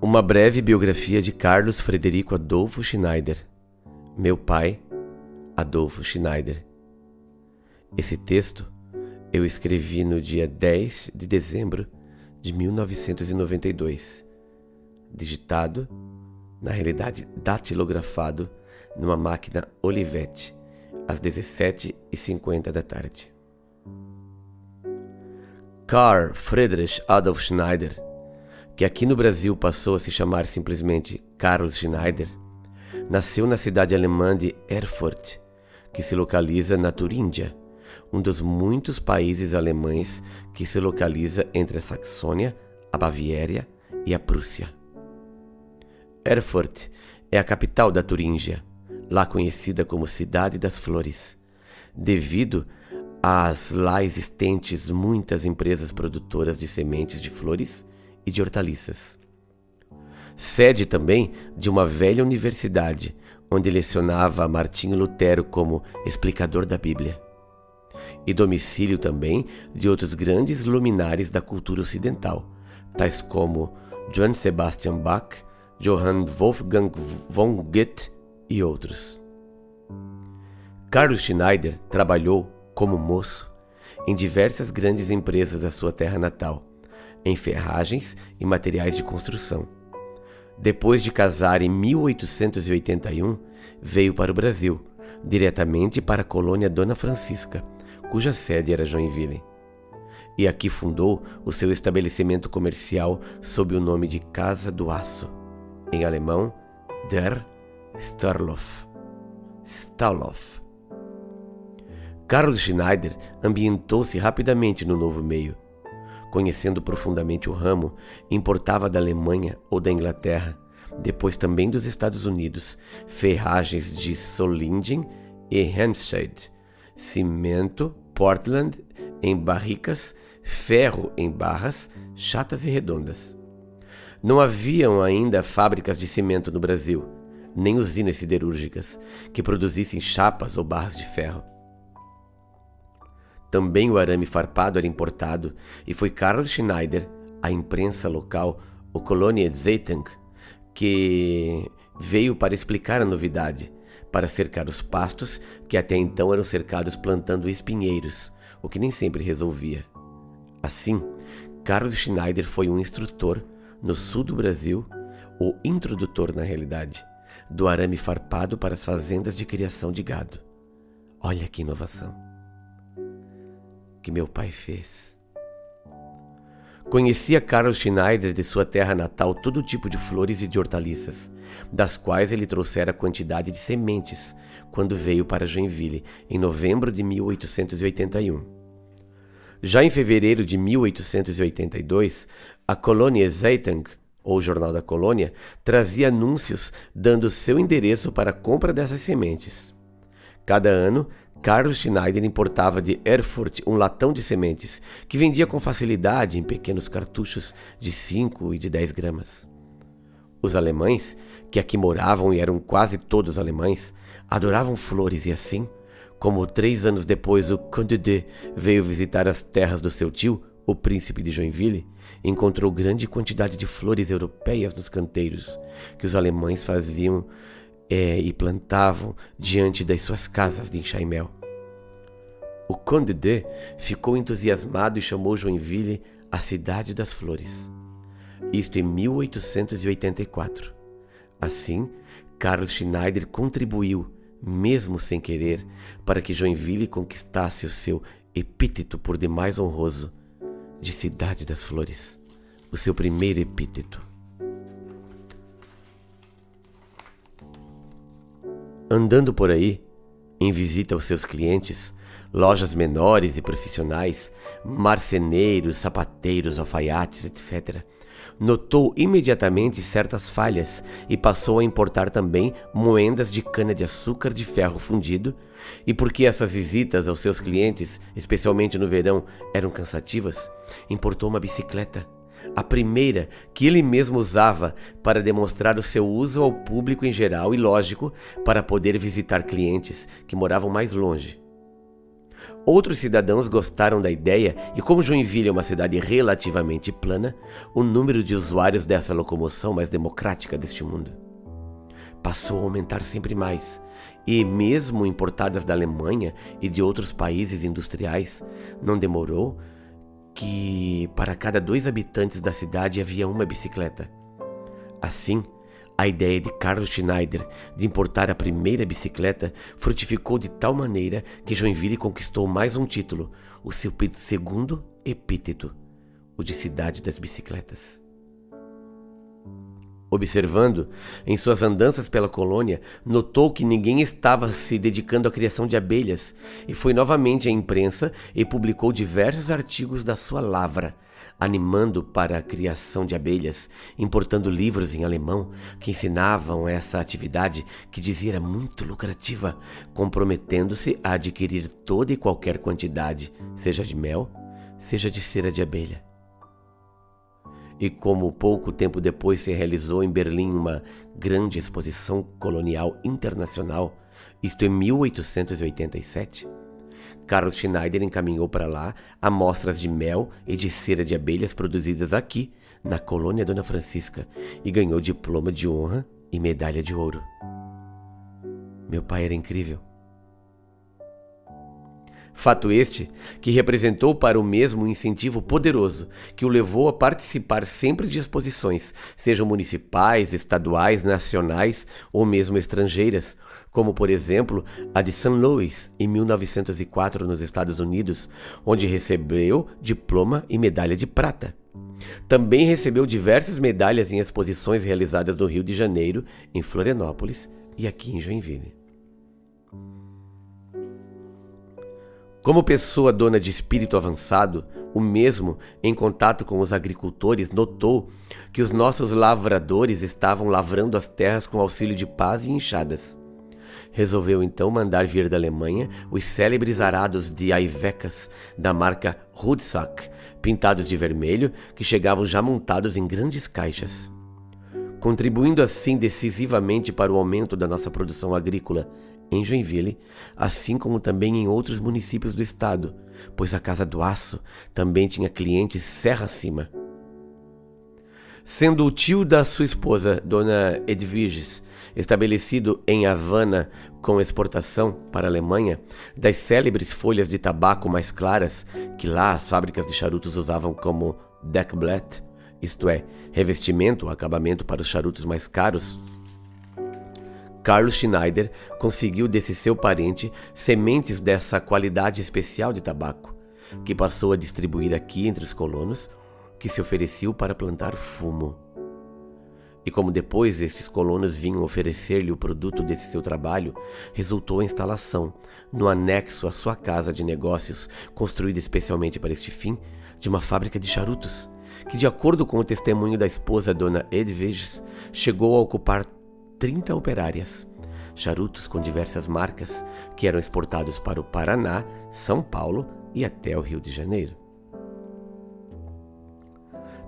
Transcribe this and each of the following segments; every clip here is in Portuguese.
Uma breve biografia de Carlos Frederico Adolfo Schneider. Meu pai, Adolfo Schneider. Esse texto eu escrevi no dia 10 de dezembro de 1992, digitado, na realidade datilografado, numa máquina Olivetti, às 17h50 da tarde. Carl Friedrich Adolf Schneider, que aqui no Brasil passou a se chamar simplesmente Carlos Schneider, nasceu na cidade alemã de Erfurt, que se localiza na Turíngia, um dos muitos países alemães que se localiza entre a Saxônia, a Baviera e a Prússia. Erfurt é a capital da Turíngia, lá conhecida como Cidade das Flores, devido às lá existentes muitas empresas produtoras de sementes de flores e de hortaliças. Sede também de uma velha universidade, onde lecionava Martinho Lutero como explicador da Bíblia. E domicílio também de outros grandes luminares da cultura ocidental, tais como Johann Sebastian Bach, Johann Wolfgang von Goethe e outros. Carlos Schneider trabalhou, como moço, em diversas grandes empresas da sua terra natal, em ferragens e materiais de construção. Depois de casar em 1881, veio para o Brasil, diretamente para a colônia Dona Francisca, cuja sede era Joinville. E aqui fundou o seu estabelecimento comercial sob o nome de Casa do Aço, em alemão Der Stahlhof. Carlos Schneider ambientou-se rapidamente no novo meio. Conhecendo profundamente o ramo, importava da Alemanha ou da Inglaterra, depois também dos Estados Unidos, ferragens de Solingen e Hempstead, cimento, Portland em barricas, ferro em barras, chatas e redondas. Não haviam ainda fábricas de cimento no Brasil, nem usinas siderúrgicas que produzissem chapas ou barras de ferro. Também o arame farpado era importado e foi Carlos Schneider, a imprensa local, o Kolonie Zeitung, que veio para explicar a novidade, para cercar os pastos que até então eram cercados plantando espinheiros, o que nem sempre resolvia. Assim, Carlos Schneider foi um instrutor no sul do Brasil, ou introdutor na realidade, do arame farpado para as fazendas de criação de gado. Olha que inovação que meu pai fez. Conhecia Carlos Schneider de sua terra natal todo tipo de flores e de hortaliças, das quais ele trouxera quantidade de sementes quando veio para Joinville, em novembro de 1881. Já em fevereiro de 1882, a Kolonie Zeitung, ou Jornal da Colônia, trazia anúncios dando seu endereço para a compra dessas sementes. Cada ano, Carlos Schneider importava de Erfurt um latão de sementes, que vendia com facilidade em pequenos cartuchos de 5 e de 10 gramas. Os alemães, que aqui moravam e eram quase todos alemães, adoravam flores e assim, como 3 anos depois o Conde de veio visitar as terras do seu tio, o príncipe de Joinville, encontrou grande quantidade de flores europeias nos canteiros, que os alemães faziam e plantavam diante das suas casas de enxaimel. O Conde de ficou entusiasmado e chamou Joinville a Cidade das Flores. Isto em 1884. Assim, Carlos Schneider contribuiu, mesmo sem querer, para que Joinville conquistasse o seu epíteto por demais honroso de Cidade das Flores, o seu primeiro epíteto. Andando por aí, em visita aos seus clientes, lojas menores e profissionais, marceneiros, sapateiros, alfaiates, etc., notou imediatamente certas falhas e passou a importar também moendas de cana-de-açúcar de ferro fundido, e porque essas visitas aos seus clientes, especialmente no verão, eram cansativas, importou uma bicicleta, a primeira que ele mesmo usava para demonstrar o seu uso ao público em geral e, lógico, para poder visitar clientes que moravam mais longe. Outros cidadãos gostaram da ideia e, como Joinville é uma cidade relativamente plana, o número de usuários dessa locomoção mais democrática deste mundo passou a aumentar sempre mais, e mesmo importadas da Alemanha e de outros países industriais, não demorou que para cada 2 habitantes da cidade havia uma bicicleta. Assim, a ideia de Carlos Schneider de importar a primeira bicicleta frutificou de tal maneira que Joinville conquistou mais um título, o seu segundo epíteto, o de Cidade das Bicicletas. Observando, em suas andanças pela colônia, notou que ninguém estava se dedicando à criação de abelhas e foi novamente à imprensa e publicou diversos artigos da sua lavra, animando para a criação de abelhas, importando livros em alemão que ensinavam essa atividade que dizia era muito lucrativa, comprometendo-se a adquirir toda e qualquer quantidade, seja de mel, seja de cera de abelha. E como pouco tempo depois se realizou em Berlim uma grande exposição colonial internacional, isto em 1887, Carlos Schneider encaminhou para lá amostras de mel e de cera de abelhas produzidas aqui, na colônia Dona Francisca, e ganhou diploma de honra e medalha de ouro. Meu pai era incrível. Fato este que representou para o mesmo um incentivo poderoso que o levou a participar sempre de exposições, sejam municipais, estaduais, nacionais ou mesmo estrangeiras, como por exemplo a de St. Louis em 1904 nos Estados Unidos, onde recebeu diploma e medalha de prata. Também recebeu diversas medalhas em exposições realizadas no Rio de Janeiro, em Florianópolis e aqui em Joinville. Como pessoa dona de espírito avançado, o mesmo, em contato com os agricultores, notou que os nossos lavradores estavam lavrando as terras com auxílio de pás e enxadas. Resolveu então mandar vir da Alemanha os célebres arados de aivecas da marca Rudsack, pintados de vermelho, que chegavam já montados em grandes caixas. Contribuindo assim decisivamente para o aumento da nossa produção agrícola em Joinville, assim como também em outros municípios do estado, pois a Casa do Aço também tinha clientes serra acima. Sendo o tio da sua esposa, Dona Edviges, estabelecido em Havana com exportação para a Alemanha, das célebres folhas de tabaco mais claras, que lá as fábricas de charutos usavam como Deckblatt, isto é, revestimento ou acabamento para os charutos mais caros, Carlos Schneider conseguiu desse seu parente sementes dessa qualidade especial de tabaco, que passou a distribuir aqui entre os colonos, que se ofereciam para plantar fumo. E como depois estes colonos vinham oferecer-lhe o produto desse seu trabalho, resultou a instalação, no anexo à sua casa de negócios, construída especialmente para este fim, de uma fábrica de charutos, que, de acordo com o testemunho da esposa Dona Edviges, chegou a ocupar 30 operárias, charutos com diversas marcas que eram exportados para o Paraná, São Paulo e até o Rio de Janeiro.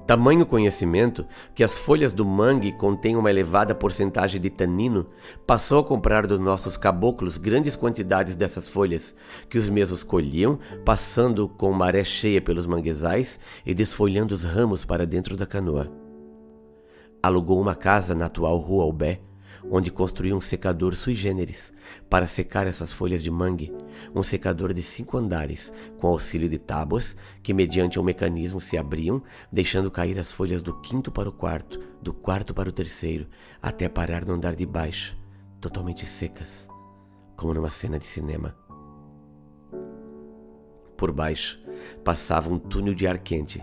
Tamanho conhecimento que as folhas do mangue contêm uma elevada porcentagem de tanino, passou a comprar dos nossos caboclos grandes quantidades dessas folhas, que os mesmos colhiam, passando com maré cheia pelos manguezais e desfolhando os ramos para dentro da canoa. Alugou uma casa na atual Rua Albé, onde construiu um secador sui generis para secar essas folhas de mangue, um secador de 5 andares, com auxílio de tábuas que mediante um mecanismo se abriam, deixando cair as folhas do 5º para o 4º, do 4º para o 3º, até parar no andar de baixo, totalmente secas, como numa cena de cinema. Por baixo passava um túnel de ar quente.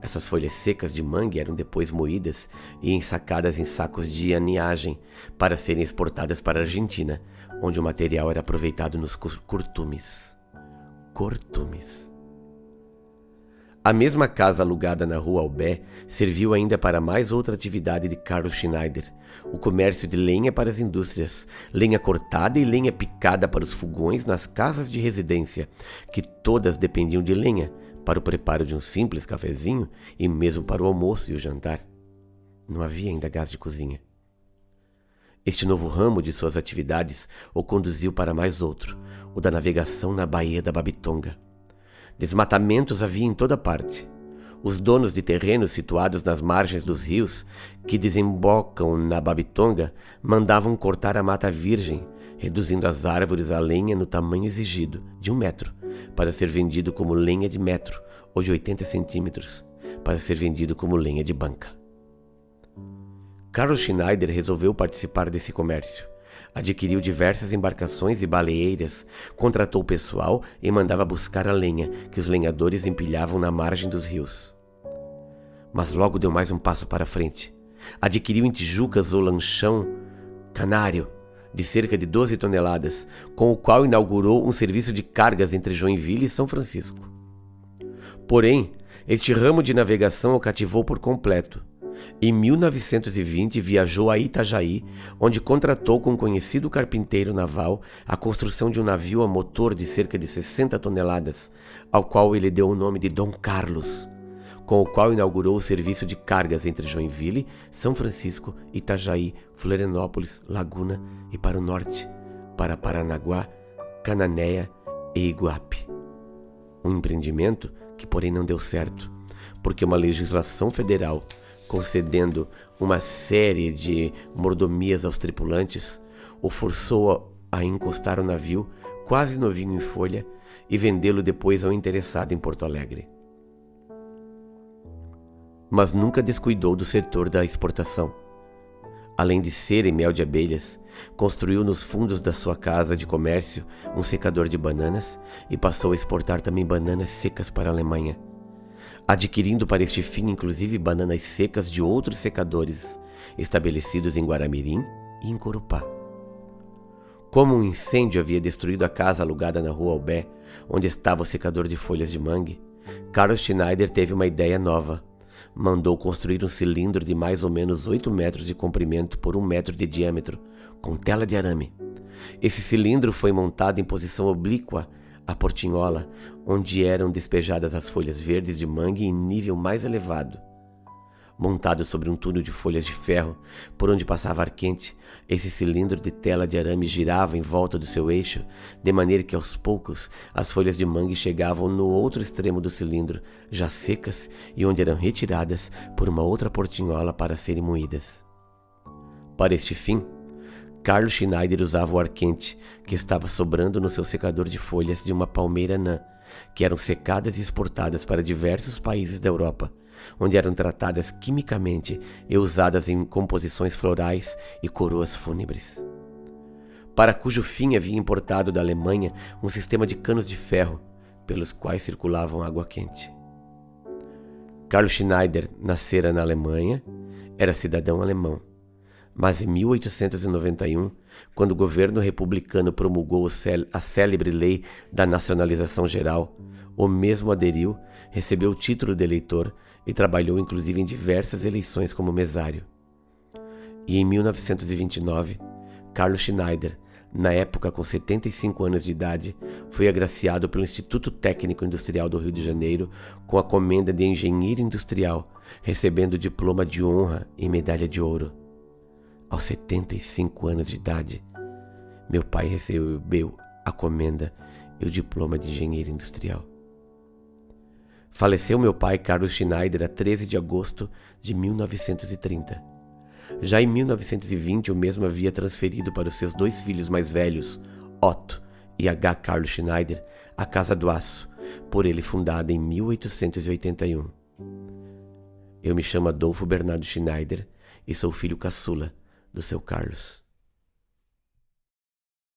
Essas folhas secas de mangue eram depois moídas e ensacadas em sacos de aniagem para serem exportadas para a Argentina, onde o material era aproveitado nos curtumes. A mesma casa alugada na Rua Albé serviu ainda para mais outra atividade de Carlos Schneider, o comércio de lenha para as indústrias, lenha cortada e lenha picada para os fogões nas casas de residência, que todas dependiam de lenha, para o preparo de um simples cafezinho e mesmo para o almoço e o jantar. Não havia ainda gás de cozinha. Este novo ramo de suas atividades o conduziu para mais outro, o da navegação na Baía da Babitonga. Desmatamentos havia em toda parte. Os donos de terrenos situados nas margens dos rios que desembocam na Babitonga mandavam cortar a mata virgem, reduzindo as árvores à lenha no tamanho exigido, de 1 metro, para ser vendido como lenha de metro, ou de 80 centímetros, para ser vendido como lenha de banca. Carlos Schneider resolveu participar desse comércio. Adquiriu diversas embarcações e baleeiras, contratou pessoal e mandava buscar a lenha que os lenhadores empilhavam na margem dos rios. Mas logo deu mais um passo para frente. Adquiriu em Tijucas o lanchão Canário, de cerca de 12 toneladas, com o qual inaugurou um serviço de cargas entre Joinville e São Francisco. Porém, este ramo de navegação o cativou por completo. Em 1920 viajou a Itajaí, onde contratou com um conhecido carpinteiro naval a construção de um navio a motor de cerca de 60 toneladas, ao qual ele deu o nome de Dom Carlos, com o qual inaugurou o serviço de cargas entre Joinville, São Francisco, Itajaí, Florianópolis, Laguna e para o norte, para Paranaguá, Cananéia e Iguape. Um empreendimento que, porém, não deu certo, porque uma legislação federal concedendo uma série de mordomias aos tripulantes, o forçou a encostar o navio, quase novinho em folha, e vendê-lo depois ao interessado em Porto Alegre. Mas nunca descuidou do setor da exportação. Além de cera e mel de abelhas, construiu nos fundos da sua casa de comércio um secador de bananas e passou a exportar também bananas secas para a Alemanha, adquirindo para este fim inclusive bananas secas de outros secadores estabelecidos em Guaramirim e em Corupá. Como um incêndio havia destruído a casa alugada na Rua Albé, onde estava o secador de folhas de mangue, Carlos Schneider teve uma ideia nova. Mandou construir um cilindro de mais ou menos 8 metros de comprimento por 1 metro de diâmetro, com tela de arame. Esse cilindro foi montado em posição oblíqua à portinhola, onde eram despejadas as folhas verdes de mangue em nível mais elevado. Montado sobre um túnel de folhas de ferro, por onde passava ar quente, esse cilindro de tela de arame girava em volta do seu eixo, de maneira que aos poucos as folhas de mangue chegavam no outro extremo do cilindro, já secas, e onde eram retiradas por uma outra portinhola para serem moídas. Para este fim, Carlos Schneider usava o ar quente que estava sobrando no seu secador de folhas de uma palmeira anã, que eram secadas e exportadas para diversos países da Europa, onde eram tratadas quimicamente e usadas em composições florais e coroas fúnebres, para cujo fim havia importado da Alemanha um sistema de canos de ferro, pelos quais circulavam água quente. Carlos Schneider nascera na Alemanha, era cidadão alemão, mas em 1891, quando o governo republicano promulgou a célebre lei da nacionalização geral, o mesmo aderiu, recebeu o título de eleitor e trabalhou inclusive em diversas eleições como mesário. E em 1929, Carlos Schneider, na época com 75 anos de idade, foi agraciado pelo Instituto Técnico Industrial do Rio de Janeiro com a comenda de engenheiro industrial, recebendo o diploma de honra e medalha de ouro. Aos 75 anos de idade, meu pai recebeu a comenda e o diploma de engenheiro industrial. Faleceu meu pai, Carlos Schneider, a 13 de agosto de 1930. Já em 1920, o mesmo havia transferido para os seus 2 filhos mais velhos, Otto e H. Carlos Schneider, a Casa do Aço, por ele fundada em 1881. Eu me chamo Adolfo Bernardo Schneider e sou filho caçula do seu Carlos.